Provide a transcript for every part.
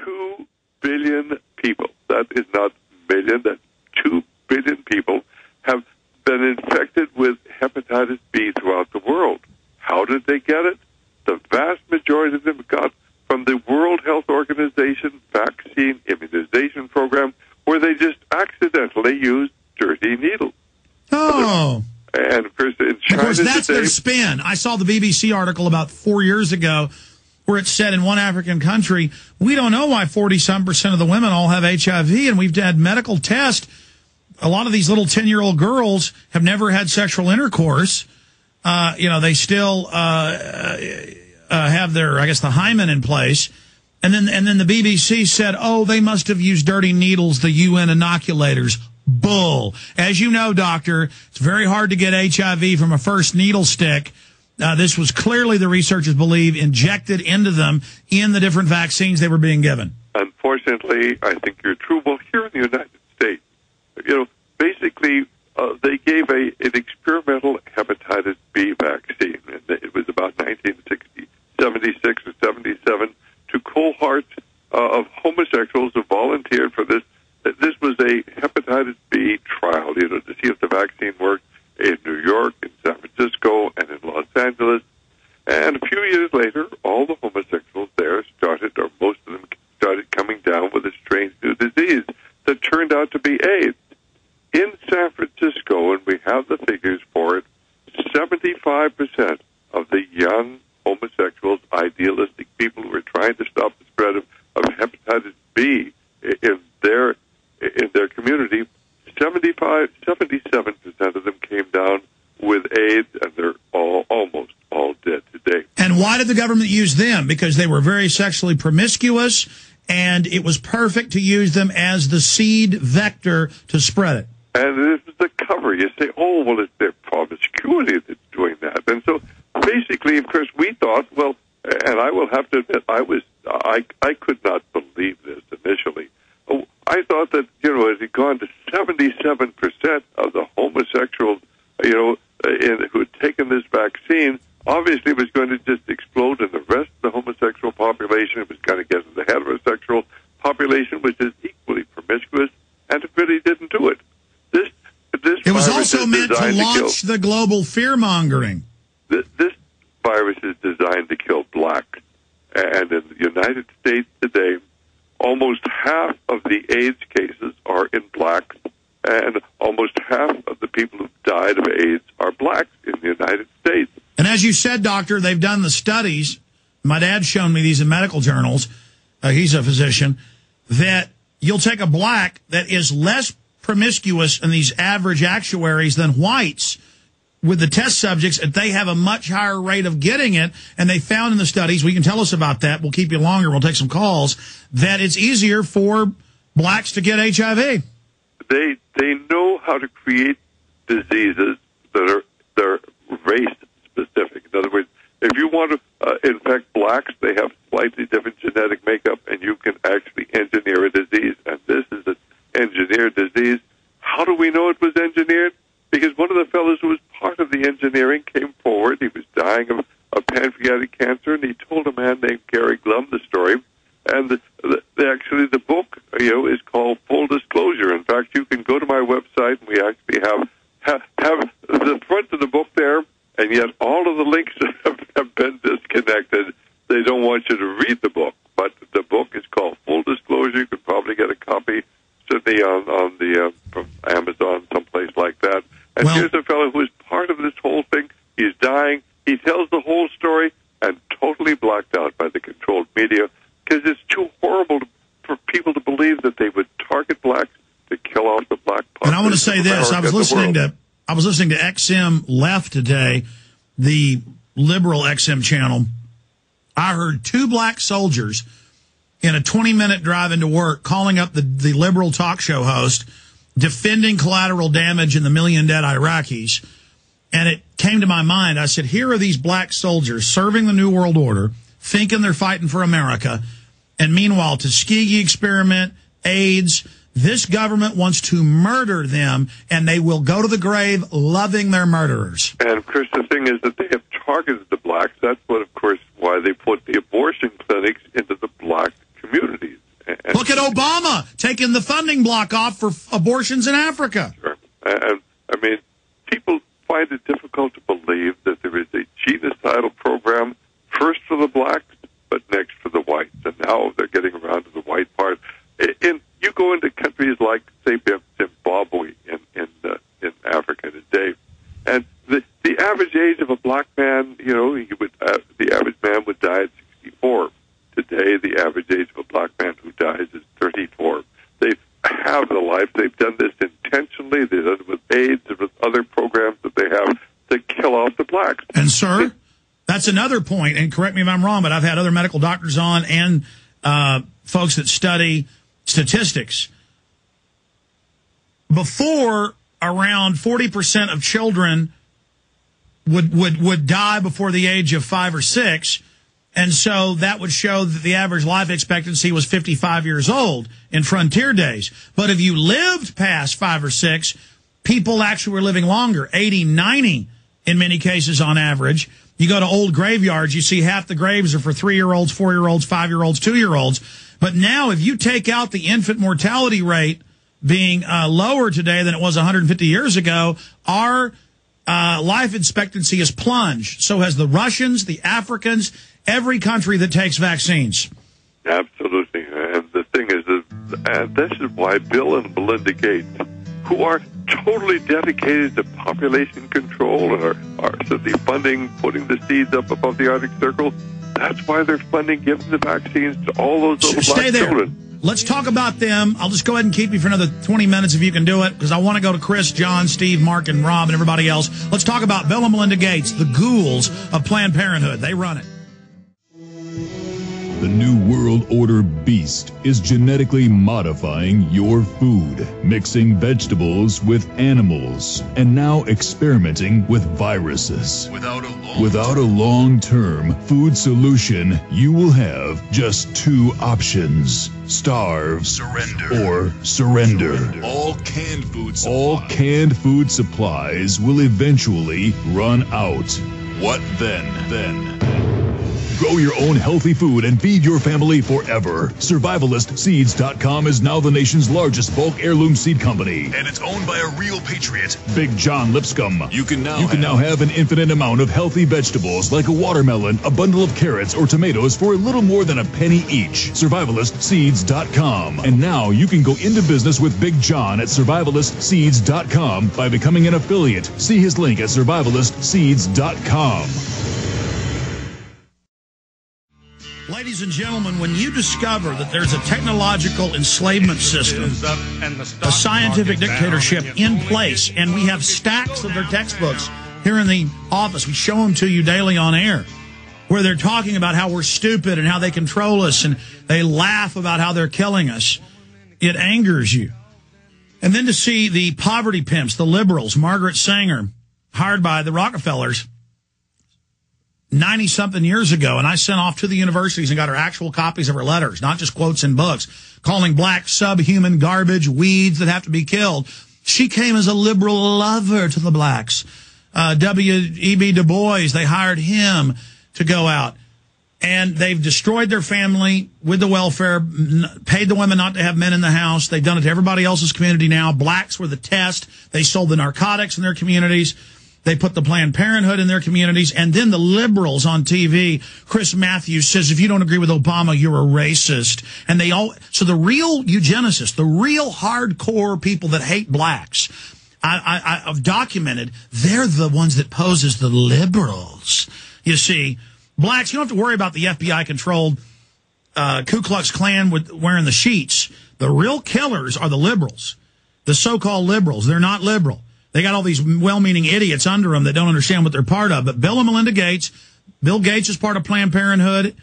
2 billion people, that is not million, that's 2 billion people, have been infected with hepatitis B throughout the world. How did they get it? The vast majority of them got from the World Health Organization vaccine immunization program, where they just accidentally used dirty needles. Oh. And of course, in China of course, that's today, their spin. I saw the BBC article about 4 years ago where it said in one African country, we don't know why 40-some% of the women all have HIV, and we've had medical tests. A lot of these little 10-year-old girls have never had sexual intercourse. They still have their, I guess, the hymen in place. And then the BBC said, oh, they must have used dirty needles, the UN inoculators. Bull. As you know, doctor, it's very hard to get HIV from a first needle stick. This was clearly, the researchers believe, injected into them in the different vaccines they were being given. Unfortunately, I think you're true. Well, here in the United States, basically, they gave an experimental hepatitis B vaccine, and it was about 1976 or 77, to cohorts of homosexuals who volunteered for this. This was a hepatitis B trial, to see if the vaccine worked in New York, in San Francisco, and in Los Angeles. And a few years later, all the homosexuals there started, or most of them started coming down with a strange new disease that turned out to be AIDS. In San Francisco, and we have the figures for it, 75% of the young homosexuals, idealistic people who were trying to stop the spread of hepatitis B in their community, 77% of them came down with AIDS, and they're almost all dead today. And why did the government use them? Because they were very sexually promiscuous, and it was perfect to use them as the seed vector to spread it. And this is the cover. You say, oh, well, it's their promiscuity that's doing that. And so basically, of course, we thought, well, and I will have to admit, I could not believe this initially. I thought that, it had gone to 77% of the homosexuals, who had taken this vaccine. Obviously, it was going to just explode in the rest of the homosexual population. It was going to get in the heterosexual population, which is equally promiscuous, and it really didn't do it. It was also meant to launch the global fear-mongering. This virus is designed to kill blacks. And in the United States today, almost half of the AIDS cases are in blacks, and almost half of the people who died of AIDS are blacks in the United States. And as you said, doctor, they've done the studies. My dad's shown me these in medical journals. He's a physician. That you'll take a black that is less promiscuous in these average actuaries than whites with the test subjects, and they have a much higher rate of getting it. And they found in the studies, we can tell us about that, we'll keep you longer, we'll take some calls, that it's easier for blacks to get HIV. They know how to create diseases that are race specific. In other words, if you want to infect blacks, they have slightly different genetic makeup, and you can actually engineer a disease. And this is an engineered disease. How do we know it was engineered? Because one of the fellows who was part of the engineering came forward. He was dying of pancreatic cancer, and he told a man named Gary Glum the story. And actually, the book, is called Full Disclosure. In fact, you can go to my website, and we actually have the front of the book there, and yet all of the links have been disconnected. They don't want you to read the book, but the book is called Full Disclosure. You could probably get a copy, certainly on the from Amazon, someplace like that. And here's a fellow who is part of this whole thing. He's dying. He tells the whole story, and totally blacked out by the controlled media, because it's too horrible for people to believe that they would target blacks to kill off the black population. And I want to say this: I was listening to XM Left today, the liberal XM channel. I heard two black soldiers in a 20-minute drive into work calling up the liberal talk show host, defending collateral damage and the million dead Iraqis. And it came to my mind. I said, here are these black soldiers serving the New World Order, thinking they're fighting for America. And meanwhile, Tuskegee experiment, AIDS, this government wants to murder them, and they will go to the grave loving their murderers. And, of course, the thing is that they have targeted the blacks. That's what, of course, why they put the abortion clinics into the black communities. Look at Obama taking the funding block off for abortions in Africa. Sure. And I mean, people find it difficult to believe that there is a genocidal program, first for the blacks, but next for the whites. And now they're getting around to the white part. And you go into countries like, say, Zimbabwe in Africa today, and the average age of a black man, you know, the average man would die at 64. Today, the average age of a black man who dies is 34. They have the life. They've done this intentionally. They've done it with AIDS and with other programs that they have to kill off the blacks. And, sir, that's another point, and correct me if I'm wrong, but I've had other medical doctors on and folks that study statistics. Before, around 40% of children would die before the age of 5 or 6, and so that would show that the average life expectancy was 55 years old in frontier days. But if you lived past 5 or 6, people actually were living longer, 80, 90 in many cases on average. You go to old graveyards, you see half the graves are for 3-year-olds, 4-year-olds, 5-year-olds, 2-year-olds. But now if you take out the infant mortality rate being lower today than it was 150 years ago, our life expectancy has plunged. So has the Russians, the Africans, every country that takes vaccines. Absolutely. And the thing is, this is why Bill and Melinda Gates, who are totally dedicated to population control and are simply funding, putting the seeds up above the Arctic Circle, that's why they're funding giving the vaccines to all those little black children. Let's talk about them. I'll just go ahead and keep you for another 20 minutes if you can do it, because I want to go to Chris, John, Steve, Mark, and Rob, and everybody else. Let's talk about Bill and Melinda Gates, the ghouls of Planned Parenthood. They run it. The New World Order beast is genetically modifying your food, mixing vegetables with animals, and now experimenting with viruses. Without a long-term food solution, you will have just 2 options: starve, or surrender. All canned food supplies will eventually run out. What then? Grow your own healthy food and feed your family forever. SurvivalistSeeds.com is now the nation's largest bulk heirloom seed company, and it's owned by a real patriot, Big John Lipscomb. You can now have an infinite amount of healthy vegetables like a watermelon, a bundle of carrots, or tomatoes for a little more than a penny each. SurvivalistSeeds.com. And now you can go into business with Big John at SurvivalistSeeds.com by becoming an affiliate. See his link at SurvivalistSeeds.com. Ladies and gentlemen, when you discover that there's a technological enslavement system, a scientific dictatorship in place, and we have stacks of their textbooks here in the office, we show them to you daily on air, where they're talking about how we're stupid and how they control us, and they laugh about how they're killing us, it angers you. And then to see the poverty pimps, the liberals, Margaret Sanger, hired by the Rockefellers 90-something years ago, and I sent off to the universities and got her actual copies of her letters, not just quotes in books, calling black subhuman garbage, weeds that have to be killed. She came as a liberal lover to the blacks. W.E.B. Du Bois, they hired him to go out. And they've destroyed their family with the welfare, paid the women not to have men in the house. They've done it to everybody else's community now. Blacks were the test. They sold the narcotics in their communities. They put the Planned Parenthood in their communities. And then the liberals on TV, Chris Matthews says, if you don't agree with Obama, you're a racist. And they all, so the real eugenicists, the real hardcore people that hate blacks, I've documented, they're the ones that pose as the liberals. You see, blacks, you don't have to worry about the FBI-controlled Ku Klux Klan wearing the sheets. The real killers are the liberals, the so-called liberals. They're not liberal. They got all these well-meaning idiots under them that don't understand what they're part of. But Bill and Melinda Gates, Bill Gates is part of Planned Parenthood.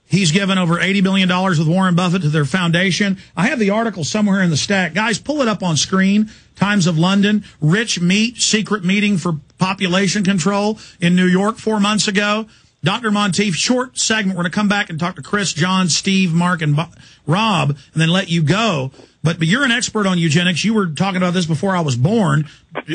He's given over $80 billion with Warren Buffett to their foundation. I have the article somewhere in the stack. Guys, pull it up on screen. Times of London. Rich meet, secret meeting for population control in New York 4 months ago. Dr. Monteith, short segment. We're going to come back and talk to Chris, John, Steve, Mark, and Rob, and then let you go. But you're an expert on eugenics. You were talking about this before I was born.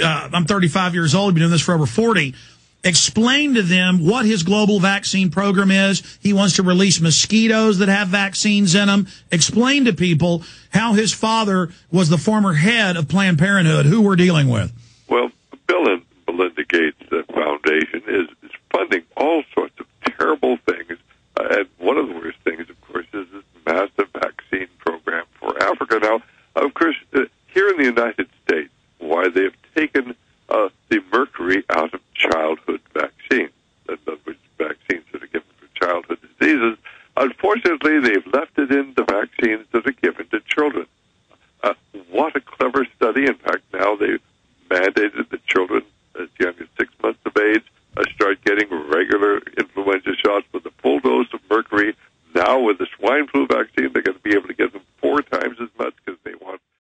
I'm 35 years old. I've been doing this for over 40. Explain to them what his global vaccine program is. He wants to release mosquitoes that have vaccines in them. Explain to people how his father was the former head of Planned Parenthood, who we're dealing with. Well, Bill and Melinda Gates Foundation is funding all sorts of terrible things. And one of the worst things, of course, is this massive vaccine program for Africa. Now, of course, here in the United States, why they've taken the mercury out of childhood vaccines, in other words, vaccines that are given for childhood diseases. Unfortunately, they've left it in the vaccines that are given to children. What a clever study. In fact, now they've mandated that